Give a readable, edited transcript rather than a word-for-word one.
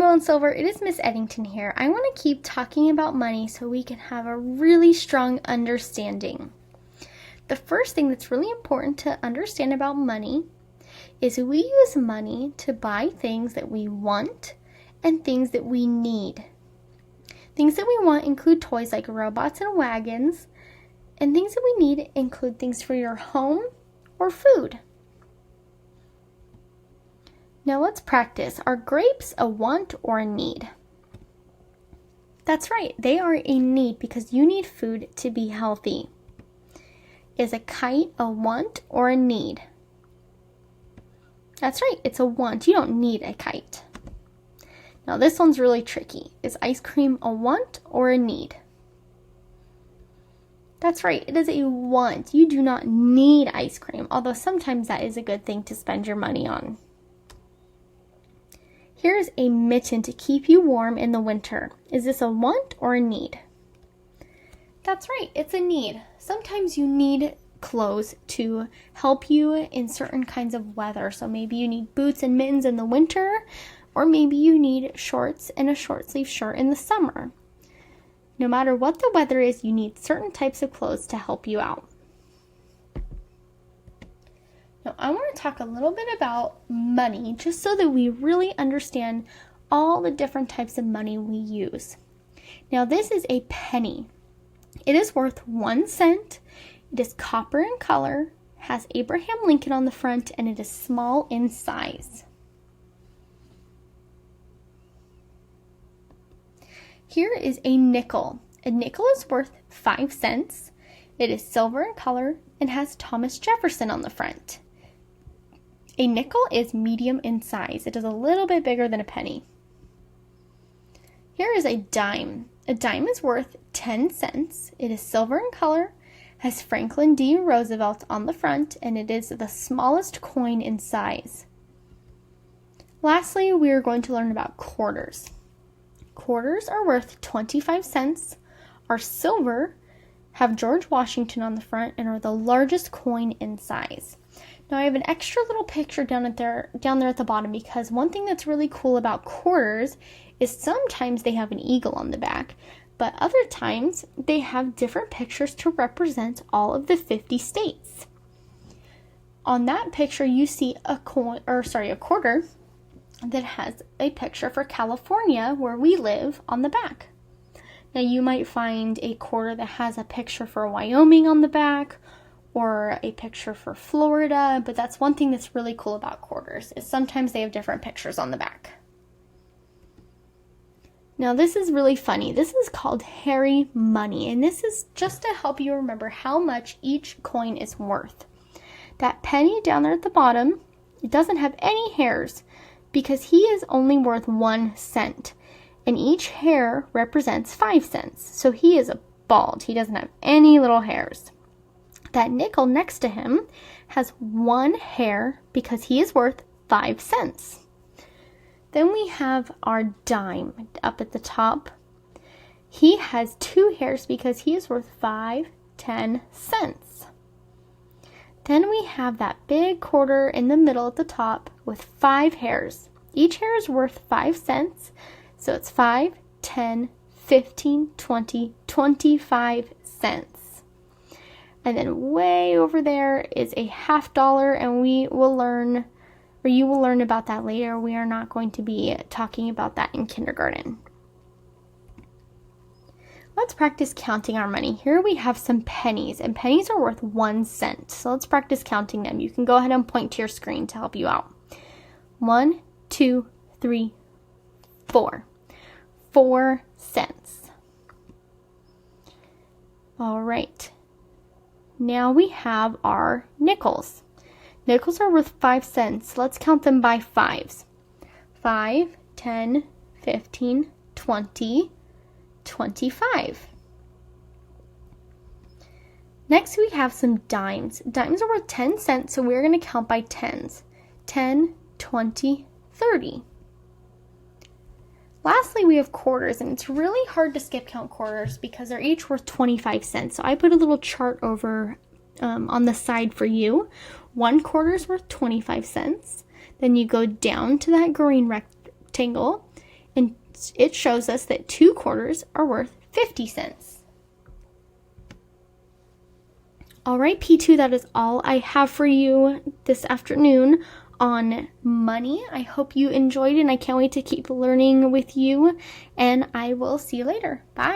Rainbow and Silver, it is Miss Eddington here. I want to keep talking about money so we can have a really strong understanding. The first thing that's really important to understand about money is we use money to buy things that we want and things that we need. Things that we want include toys like robots and wagons, and things that we need include things for your home or food. Now let's practice. Are grapes a want or a need? That's right, they are a need because you need food to be healthy. Is a kite a want or a need? That's right, it's a want. You don't need a kite. Now this one's really tricky. Is ice cream a want or a need? That's right, it is a want. You do not need ice cream, although sometimes that is a good thing to spend your money on. Here's a mitten to keep you warm in the winter. Is this a want or a need? That's right, it's a need. Sometimes you need clothes to help you in certain kinds of weather. So maybe you need boots and mittens in the winter, or maybe you need shorts and a short sleeve shirt in the summer. No matter what the weather is, you need certain types of clothes to help you out. Now, I want to talk a little bit about money just so that we really understand all the different types of money we use. Now, this is a penny. It is worth 1 cent. It is copper in color, has Abraham Lincoln on the front, and it is small in size. Here is a nickel. A nickel is worth 5 cents. It is silver in color and has Thomas Jefferson on the front. A nickel is medium in size. It is a little bit bigger than a penny. Here is a dime. A dime is worth 10 cents. It is silver in color, has Franklin D. Roosevelt on the front, and it is the smallest coin in size. Lastly, we are going to learn about quarters. Quarters are worth 25 cents, are silver, have George Washington on the front, and are the largest coin in size. Now I have an extra little picture down there at the bottom because one thing that's really cool about quarters is sometimes they have an eagle on the back, but other times they have different pictures to represent all of the 50 states. On that picture you see a quarter that has a picture for California, where we live, on the back. Now you might find a quarter that has a picture for Wyoming on the back, or a picture for Florida, but that's one thing that's really cool about quarters, is sometimes they have different pictures on the back. Now this is really funny. This is called hairy money, and this is just to help you remember how much each coin is worth. That penny down there at the bottom, it doesn't have any hairs because he is only worth 1 cent, and each hair represents 5 cents. So he is bald. He doesn't have any little hairs. That nickel next to him has 1 hair because he is worth 5 cents. Then we have our dime up at the top. He has 2 hairs because he is worth 10 cents. Then we have that big quarter in the middle at the top with 5 hairs. Each hair is worth 5 cents, so it's 5, 10, 15, 20, 25 cents. And then way over there is a $50, and you will learn about that later. We are not going to be talking about that in kindergarten. Let's practice counting our money. Here we have some pennies, and pennies are worth 1 cent. So let's practice counting them. You can go ahead and point to your screen to help you out. 1, 2, 3, 4. 4 cents. All right. Now we have our nickels. Nickels are worth 5 cents. Let's count them by fives. 5, 10, 15, 20, 25. Next we have some dimes. Dimes are worth 10 cents, so we're going to count by tens. 10, 20, 30. Lastly, we have quarters, and it's really hard to skip count quarters because they're each worth 25 cents. So I put a little chart over on the side for you. 1 quarter is worth 25 cents. Then you go down to that green rectangle, and it shows us that 2 quarters are worth 50 cents. All right, P2, that is all I have for you this afternoon on money. I hope you enjoyed, and I can't wait to keep learning with you, and I will see you later. Bye.